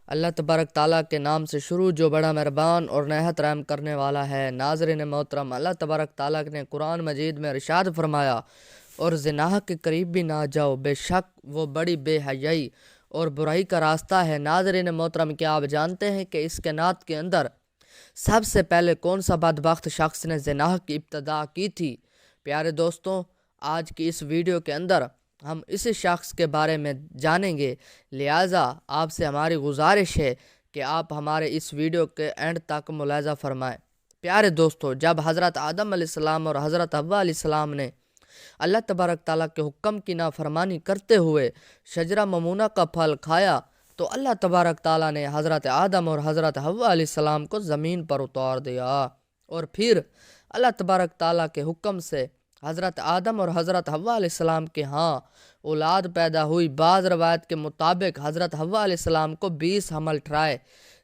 اللہ تبارک تعالیٰ کے نام سے شروع جو بڑا مہربان اور نہایت رحم کرنے والا ہے۔ ناظرین محترم، اللہ تبارک تعالیٰ نے قرآن مجید میں ارشاد فرمایا، اور زنا کے قریب بھی نہ جاؤ، بے شک وہ بڑی بے حیائی اور برائی کا راستہ ہے۔ ناظرین محترم، کیا آپ جانتے ہیں کہ اس کائنات کے اندر سب سے پہلے کون سا بدبخت شخص نے زنا کی ابتدا کی تھی؟ پیارے دوستوں، آج کی اس ویڈیو کے اندر ہم اسی شخص کے بارے میں جانیں گے، لہٰذا آپ سے ہماری گزارش ہے کہ آپ ہمارے اس ویڈیو کے اینڈ تک ملاحظہ فرمائیں۔ پیارے دوستو، جب حضرت آدم علیہ السلام اور حضرت حوا علیہ السلام نے اللہ تبارک تعالیٰ کے حکم کی نافرمانی کرتے ہوئے شجرہ ممنوع کا پھل کھایا، تو اللہ تبارک تعالیٰ نے حضرت آدم اور حضرت حوا علیہ السلام کو زمین پر اتار دیا، اور پھر اللہ تبارک تعالیٰ کے حکم سے حضرت آدم اور حضرت حوا علیہ السلام کے ہاں اولاد پیدا ہوئی۔ بعض روایت کے مطابق حضرت حوا علیہ السلام کو 20 حمل ٹھرائے،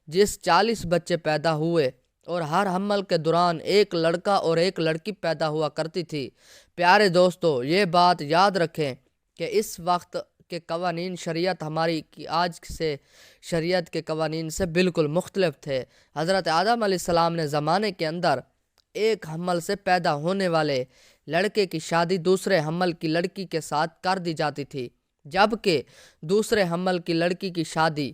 جس 40 بچے پیدا ہوئے، اور ہر حمل کے دوران ایک لڑکا اور ایک لڑکی پیدا ہوا کرتی تھی۔ پیارے دوستو، یہ بات یاد رکھیں کہ اس وقت کے قوانین شریعت ہماری آج سے شریعت کے قوانین سے بالکل مختلف تھے۔ حضرت آدم علیہ السلام نے زمانے کے اندر ایک حمل سے پیدا ہونے والے لڑکے کی شادی دوسرے حمل کی لڑکی کے ساتھ کر دی جاتی تھی، جبکہ دوسرے حمل کی لڑکی کی شادی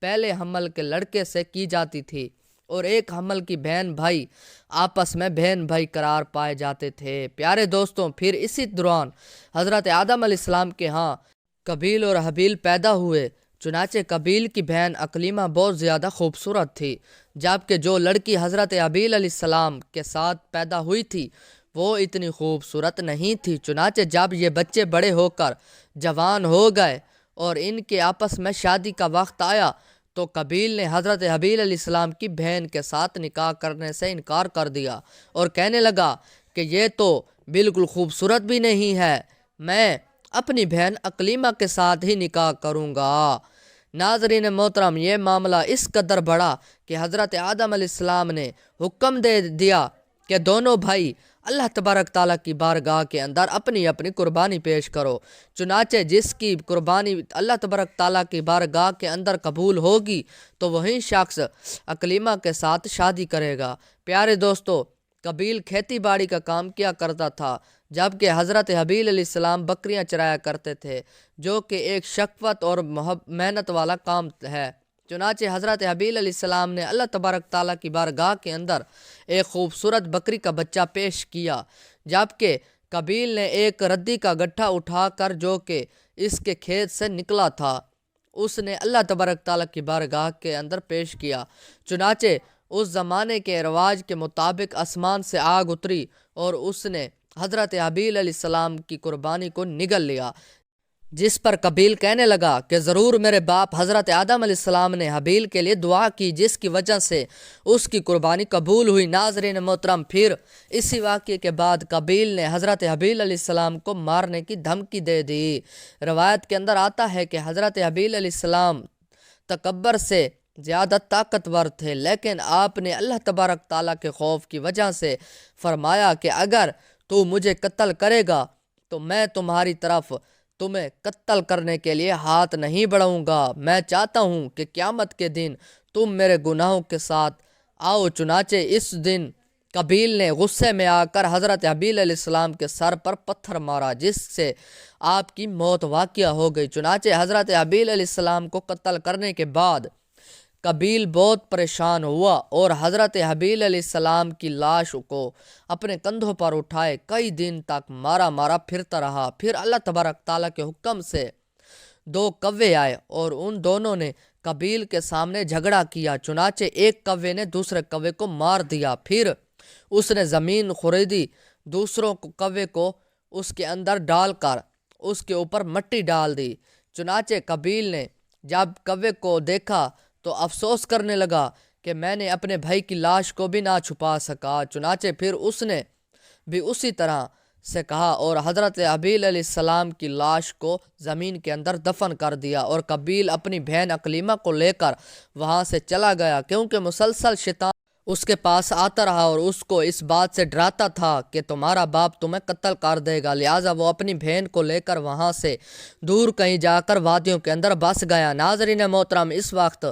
پہلے حمل کے لڑکے سے کی جاتی تھی، اور ایک حمل کی بہن بھائی آپس میں بہن بھائی قرار پائے جاتے تھے۔ پیارے دوستوں، پھر اسی دوران حضرت آدم علیہ السلام کے ہاں قابیل اور حابیل پیدا ہوئے۔ چنانچہ قابیل کی بہن اقلیمہ بہت زیادہ خوبصورت تھی، جبکہ جو لڑکی حضرت حابیل علیہ السلام کے ساتھ پیدا ہوئی تھی وہ اتنی خوبصورت نہیں تھی۔ چنانچہ جب یہ بچے بڑے ہو کر جوان ہو گئے اور ان کے آپس میں شادی کا وقت آیا، تو قابیل نے حضرت حابیل علیہ السلام کی بہن کے ساتھ نکاح کرنے سے انکار کر دیا، اور کہنے لگا کہ یہ تو بالکل خوبصورت بھی نہیں ہے، میں اپنی بہن اقلیمہ کے ساتھ ہی نکاح کروں گا۔ ناظرین محترم، یہ معاملہ اس قدر بڑا کہ حضرت آدم علیہ السلام نے حکم دے دیا کہ دونوں بھائی اللہ تبارک تعالیٰ کی بارگاہ کے اندر اپنی اپنی قربانی پیش کرو۔ چنانچہ جس کی قربانی اللہ تبارک تعالیٰ کی بارگاہ کے اندر قبول ہوگی تو وہی شخص اقلیمہ کے ساتھ شادی کرے گا۔ پیارے دوستو، قابیل کھیتی باڑی کا کام کیا کرتا تھا، جبکہ حضرت حابیل علیہ السلام بکریاں چرایا کرتے تھے، جو کہ ایک شقوت اور محنت والا کام ہے۔ چنانچہ حضرت حابیل علیہ السلام نے اللہ تبارک تعالیٰ کی بارگاہ کے اندر ایک خوبصورت بکری کا بچہ پیش کیا، جبکہ قابیل نے ایک ردی کا گٹھا اٹھا کر جو کہ اس کے کھیت سے نکلا تھا، اس نے اللہ تبارک تعالیٰ کی بارگاہ کے اندر پیش کیا۔ چنانچہ اس زمانے کے رواج کے مطابق آسمان سے آگ اتری اور اس نے حضرت حابیل علیہ السلام کی قربانی کو نگل لیا، جس پر قابیل کہنے لگا کہ ضرور میرے باپ حضرت آدم علیہ السلام نے حابیل کے لیے دعا کی، جس کی وجہ سے اس کی قربانی قبول ہوئی۔ ناظرین محترم، پھر اسی واقعے کے بعد قابیل نے حضرت حابیل علیہ السلام کو مارنے کی دھمکی دے دی۔ روایت کے اندر آتا ہے کہ حضرت حابیل علیہ السلام تکبر سے زیادہ طاقتور تھے، لیکن آپ نے اللہ تبارک تعالیٰ کے خوف کی وجہ سے فرمایا کہ اگر تو مجھے قتل کرے گا تو میں تمہاری طرف تمہیں قتل کرنے کے لیے ہاتھ نہیں بڑھاؤں گا، میں چاہتا ہوں کہ قیامت کے دن تم میرے گناہوں کے ساتھ آؤ۔ چنانچہ اس دن قابیل نے غصے میں آ کر حضرت حابیل علیہ السلام کے سر پر پتھر مارا، جس سے آپ کی موت واقع ہو گئی۔ چنانچہ حضرت حابیل علیہ السلام کو قتل کرنے کے بعد قابیل بہت پریشان ہوا اور حضرت حابیل علیہ السلام کی لاش کو اپنے کندھوں پر اٹھائے کئی دن تک مارا مارا پھرتا رہا۔ پھر اللہ تبارک تعالیٰ کے حکم سے 2 کوے آئے اور ان دونوں نے قابیل کے سامنے جھگڑا کیا۔ چنانچہ ایک کوے نے دوسرے کوے کو مار دیا، پھر اس نے زمین خریدی، دوسروں کوے کو اس کے اندر ڈال کر اس کے اوپر مٹی ڈال دی۔ چنانچہ قابیل نے جب کوے کو دیکھا تو افسوس کرنے لگا کہ میں نے اپنے بھائی کی لاش کو بھی نہ چھپا سکا۔ چنانچہ پھر اس نے بھی اسی طرح سے کہا اور حضرت حابیل علیہ السلام کی لاش کو زمین کے اندر دفن کر دیا، اور قابیل اپنی بہن اقلیمہ کو لے کر وہاں سے چلا گیا، کیونکہ مسلسل شیطان اس کے پاس آتا رہا اور اس کو اس بات سے ڈراتا تھا کہ تمہارا باپ تمہیں قتل کر دے گا، لہٰذا وہ اپنی بہن کو لے کر وہاں سے دور کہیں جا کر وادیوں کے اندر بس گیا۔ ناظرین محترم، اس وقت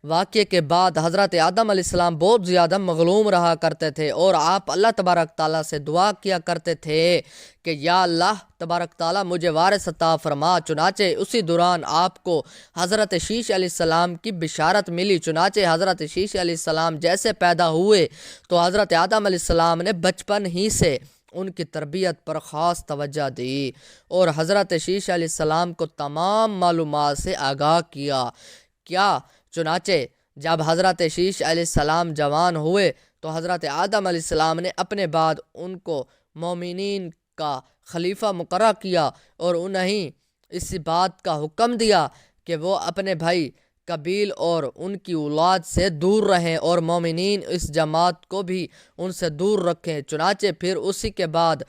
واقعے کے بعد حضرت آدم علیہ السلام بہت زیادہ مغلوم رہا کرتے تھے، اور آپ اللہ تبارک تعالیٰ سے دعا کیا کرتے تھے کہ یا اللہ تبارک تعالیٰ مجھے وارث عطا فرما۔ چنانچہ اسی دوران آپ کو حضرت شیش علیہ السلام کی بشارت ملی۔ چنانچہ حضرت شیش علیہ السلام جیسے پیدا ہوئے تو حضرت آدم علیہ السلام نے بچپن ہی سے ان کی تربیت پر خاص توجہ دی اور حضرت شیش علیہ السلام کو تمام معلومات سے آگاہ کیا۔ چنانچہ جب حضرت شیش علیہ السلام جوان ہوئے تو حضرت آدم علیہ السلام نے اپنے بعد ان کو مومنین کا خلیفہ مقرر کیا اور انہیں اس بات کا حکم دیا کہ وہ اپنے بھائی قابیل اور ان کی اولاد سے دور رہیں اور مومنین اس جماعت کو بھی ان سے دور رکھیں۔ چنانچہ پھر اسی کے بعد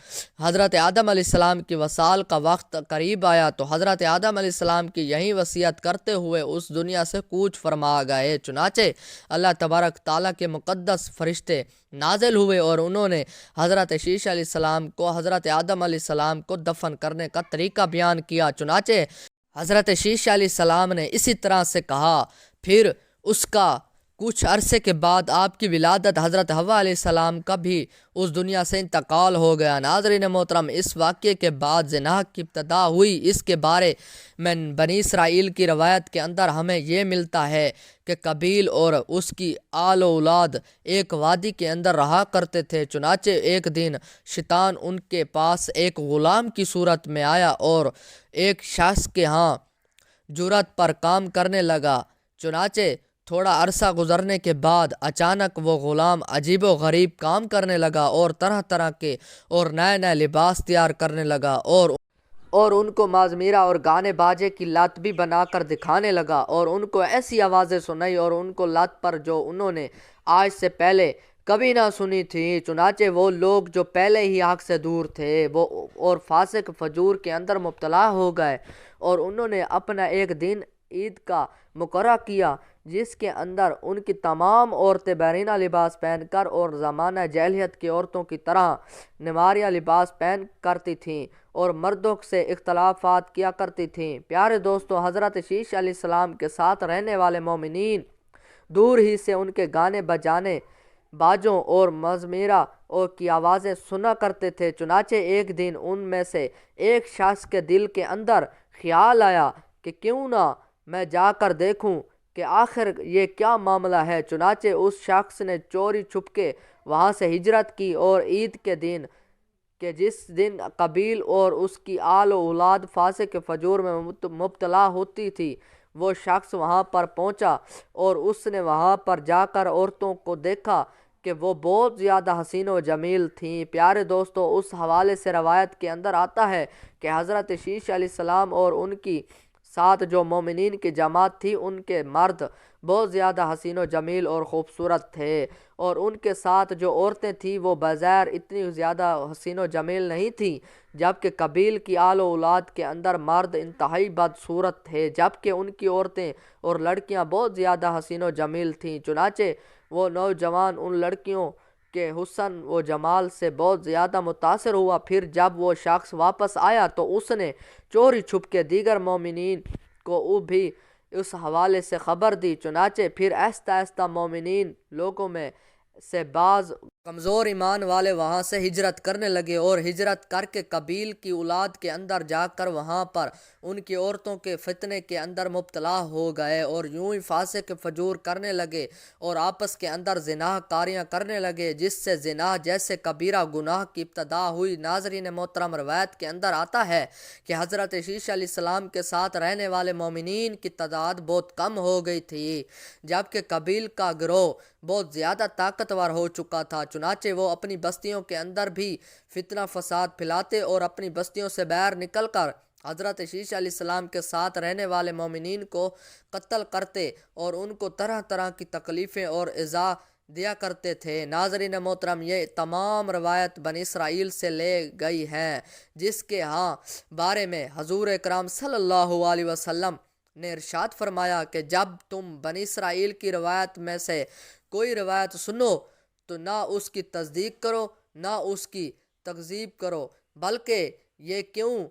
حضرت آدم علیہ السلام کی وصال کا وقت قریب آیا تو حضرت آدم علیہ السلام کی یہی وصیت کرتے ہوئے اس دنیا سے کوچ فرما گئے۔ چنانچہ اللہ تبارک تعالیٰ کے مقدس فرشتے نازل ہوئے اور انہوں نے حضرت شیش علیہ السلام کو حضرت آدم علیہ السلام کو دفن کرنے کا طریقہ بیان کیا۔ چنانچہ حضرت شیش علیہ السلام نے اسی طرح سے کہا۔ پھر اس کا کچھ عرصے کے بعد آپ کی ولادت حضرت حوا علیہ السلام کا بھی اس دنیا سے انتقال ہو گیا۔ ناظرین محترم، اس واقعے کے بعد زنا کی ابتدا ہوئی۔ اس کے بارے میں بنی اسرائیل کی روایت کے اندر ہمیں یہ ملتا ہے کہ قابیل اور اس کی آل و اولاد ایک وادی کے اندر رہا کرتے تھے۔ چنانچہ ایک دن شیطان ان کے پاس ایک غلام کی صورت میں آیا اور ایک شخص کے ہاں جرات پر کام کرنے لگا۔ چنانچہ تھوڑا عرصہ گزرنے کے بعد اچانک وہ غلام عجیب و غریب کام کرنے لگا اور طرح طرح کے اور نئے نئے لباس تیار کرنے لگا اور ان کو مزمیرہ اور گانے باجے کی لت بھی بنا کر دکھانے لگا اور ان کو ایسی آوازیں سنائی اور ان کو لت پر جو انہوں نے آج سے پہلے کبھی نہ سنی تھی۔ چنانچہ وہ لوگ جو پہلے ہی حق سے دور تھے وہ اور فاسق فجور کے اندر مبتلا ہو گئے اور انہوں نے اپنا ایک دن عید کا مقررہ کیا جس کے اندر ان کی تمام عورتیں بیرینہ لباس پہن کر اور زمانہ جاہلیت کی عورتوں کی طرح نماریہ لباس پہن کرتی تھیں اور مردوں سے اختلافات کیا کرتی تھیں۔ پیارے دوستو، حضرت شیش علیہ السلام کے ساتھ رہنے والے مومنین دور ہی سے ان کے گانے بجانے باجوں اور مزمیرہ کی آوازیں سنا کرتے تھے۔ چنانچہ ایک دن ان میں سے ایک شخص کے دل کے اندر خیال آیا کہ کیوں نہ میں جا کر دیکھوں کہ آخر یہ کیا معاملہ ہے۔ چنانچہ اس شخص نے چوری چھپ کے وہاں سے ہجرت کی اور عید کے دن کہ جس دن قابیل اور اس کی آل و اولاد فاسق فجور میں مبتلا ہوتی تھی، وہ شخص وہاں پر پہنچا اور اس نے وہاں پر جا کر عورتوں کو دیکھا کہ وہ بہت زیادہ حسین و جمیل تھیں۔ پیارے دوستو، اس حوالے سے روایت کے اندر آتا ہے کہ حضرت شیش علیہ السلام اور ان کی ساتھ جو مومنین کی جماعت تھی ان کے مرد بہت زیادہ حسین و جمیل اور خوبصورت تھے اور ان کے ساتھ جو عورتیں تھیں وہ بظاہر اتنی زیادہ حسین و جمیل نہیں تھیں، جبکہ قابیل کی آل و اولاد کے اندر مرد انتہائی بدصورت تھے جبکہ ان کی عورتیں اور لڑکیاں بہت زیادہ حسین و جمیل تھیں۔ چنانچہ وہ نوجوان ان لڑکیوں کے حسن و جمال سے بہت زیادہ متاثر ہوا۔ پھر جب وہ شخص واپس آیا تو اس نے چوری چھپ کے دیگر مومنین کو بھی اس حوالے سے خبر دی۔ چنانچہ پھر آہستہ آہستہ مومنین لوگوں میں سے بعض کمزور ایمان والے وہاں سے ہجرت کرنے لگے اور ہجرت کر کے قابیل کی اولاد کے اندر جا کر وہاں پر ان کی عورتوں کے فتنے کے اندر مبتلا ہو گئے اور یوں ہی فاسق فجور کرنے لگے اور آپس کے اندر زنا کاریاں کرنے لگے، جس سے زنا جیسے کبیرہ گناہ کی ابتدا ہوئی۔ ناظرین محترم، روایت کے اندر آتا ہے کہ حضرت شیش علیہ السلام کے ساتھ رہنے والے مومنین کی تعداد بہت کم ہو گئی تھی جبکہ قابیل کا گروہ بہت زیادہ طاقتور ہو چکا تھا۔ چنانچہ وہ اپنی بستیوں کے اندر بھی فتنہ فساد پھیلاتے اور اپنی بستیوں سے باہر نکل کر حضرت شیش علیہ السلام کے ساتھ رہنے والے مومنین کو قتل کرتے اور ان کو طرح طرح کی تکلیفیں اور ایذا دیا کرتے تھے۔ ناظرین محترم، یہ تمام روایت بنی اسرائیل سے لے گئی ہے جس کے بارے میں حضور اکرم صلی اللہ علیہ وسلم نے ارشاد فرمایا کہ جب تم بنی اسرائیل کی روایت میں سے کوئی روایت سنو تو نہ اس کی تصدیق کرو نہ اس کی تکذیب کرو، بلکہ یہ کیوں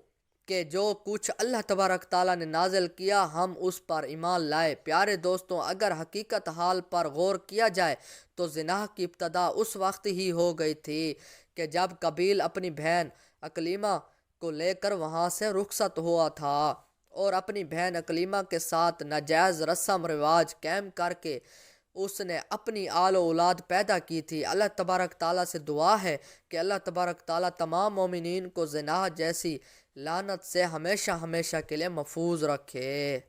کہ جو کچھ اللہ تبارک تعالیٰ نے نازل کیا ہم اس پر ایمان لائے۔ پیارے دوستوں، اگر حقیقت حال پر غور کیا جائے تو زنا کی ابتدا اس وقت ہی ہو گئی تھی کہ جب قابیل اپنی بہن اکلیمہ کو لے کر وہاں سے رخصت ہوا تھا اور اپنی بہن اکلیمہ کے ساتھ ناجائز رسم رواج قائم کر کے اس نے اپنی آل و اولاد پیدا کی تھی۔ اللہ تبارک تعالیٰ سے دعا ہے کہ اللہ تبارک تعالیٰ تمام مومنین کو زنا جیسی لعنت سے ہمیشہ ہمیشہ کے لیے محفوظ رکھے۔